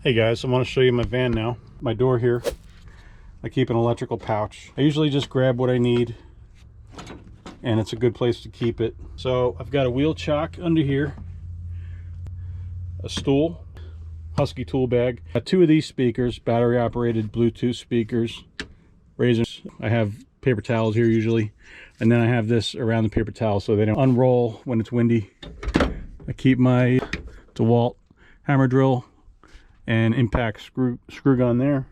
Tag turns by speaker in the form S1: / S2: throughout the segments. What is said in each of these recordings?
S1: Hey guys, I want to show you my van now. My door here, I keep an electrical pouch. I usually just grab what I need and it's a good place to keep it. So I've got a wheel chock under here, a stool, Husky tool bag, two of these speakers, battery operated Bluetooth speakers, razors. I have paper towels here usually, and then I have this around the paper towel so they don't unroll when it's windy. I keep my DeWalt hammer drill and impact screw gun there.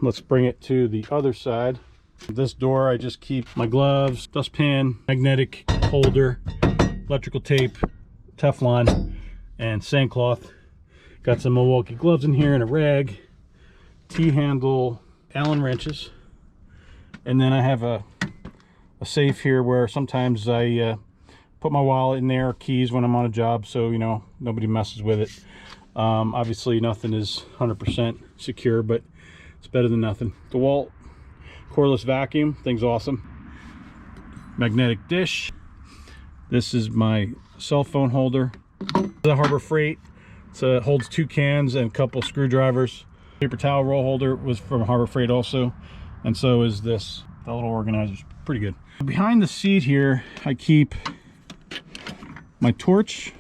S1: Let's bring it to the other side. This door, I just keep my gloves, dustpan, magnetic holder, electrical tape, Teflon, and sandcloth. Got some Milwaukee gloves in here and a rag, T-handle, Allen wrenches, and then I have a safe here where sometimes I put my wallet in there, keys when I'm on a job, so you know nobody messes with it. Obviously nothing is 100% secure, but it's better than nothing. DeWalt cordless vacuum, thing's awesome. Magnetic dish. This is my cell phone holder. The Harbor Freight, so it holds 2 cans and a couple screwdrivers. Paper towel roll holder was from Harbor Freight also, and so is this. The little organizer's pretty good. Behind the seat here, I keep my torch.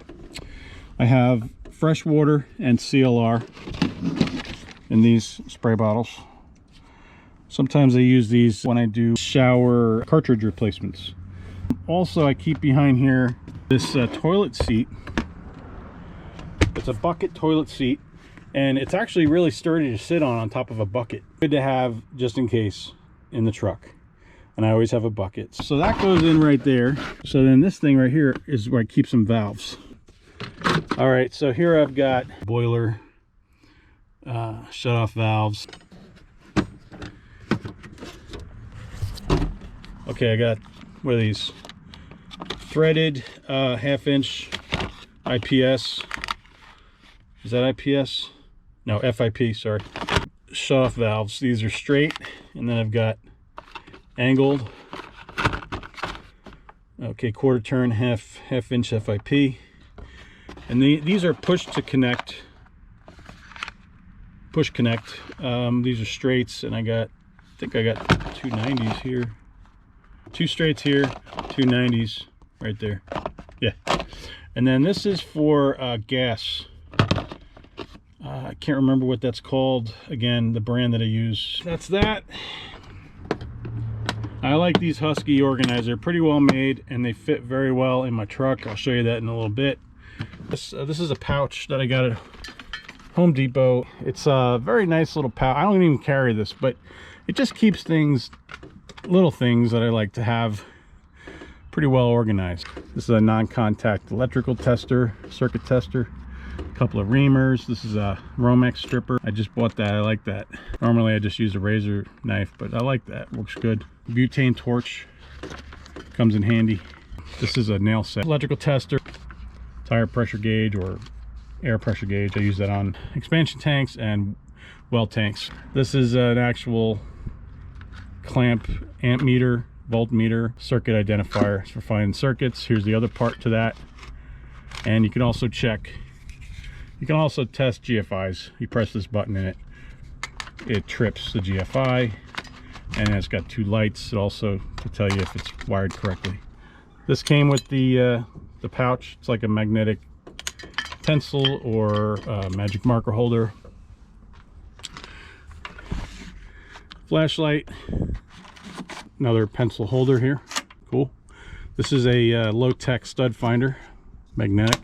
S1: I have fresh water and CLR in these spray bottles. Sometimes I use these when I do shower cartridge replacements. Also, I keep behind here this toilet seat. It's a bucket toilet seat, and it's actually really sturdy to sit on top of a bucket. Good to have just in case in the truck. And I always have a bucket. So that goes in right there. So then this thing right here is where I keep some valves. All right, so here I've got boiler, shut-off valves. Okay, I got, what are these? Threaded 1/2-inch IPS. Is that IPS? No, FIP, sorry. Shut-off valves. These are straight, and then I've got angled. Okay, 1/4 turn, half-inch FIP. And these are push to connect. Push connect. These are straights, and I think I got 2 90s here. 2 straights here, 2 90s right there. Yeah. And then this is for gas. I can't remember what that's called. Again, the brand that I use. That's that. I like these Husky organizers. They're pretty well made, and they fit very well in my truck. I'll show you that in a little bit. This is a pouch that I got at Home Depot. It's a very nice little pouch. I don't even carry this, but it just keeps things, little things that I like to have, pretty well organized. This is a non-contact electrical tester, circuit tester, a couple of reamers. This is a Romex stripper. I just bought that. I like that. Normally I just use a razor knife, but I like that. Works good. Butane torch comes in handy. This is a nail set. Electrical tester, tire pressure gauge or air pressure gauge. I use that on expansion tanks and well tanks. This is an actual clamp amp meter, voltmeter, circuit identifier. It's for finding circuits. Here's the other part to that. And you can also check, you can also test GFIs. You press this button and it trips the GFI, and it's got 2 lights also to tell you if it's wired correctly. This came with the pouch. It's like a magnetic pencil or magic marker holder. Flashlight, another pencil holder here. Cool. This is a low-tech stud finder, magnetic.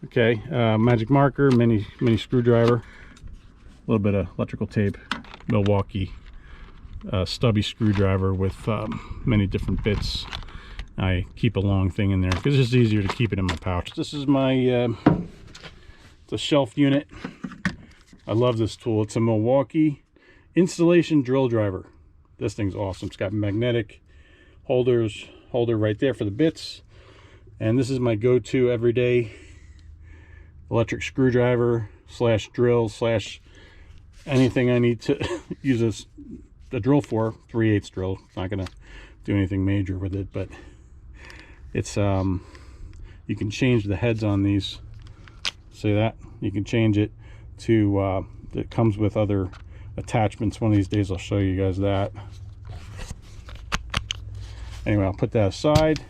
S1: Okay, magic marker, mini screwdriver, a little bit of electrical tape, Milwaukee stubby screwdriver with many different bits. I keep a long thing in there because it's just easier to keep it in my pouch. This is my the shelf unit. I love this tool. It's a Milwaukee installation drill driver. This thing's awesome. It's got magnetic holder right there for the bits, and this is my go-to everyday electric screwdriver slash drill slash anything I need to use the drill for. 3/8 drill. It's not gonna do anything major with it, but it's you can change the heads on these. See that? You can change it to that comes with other attachments. One of these days I'll show you guys that. Anyway, I'll put that aside.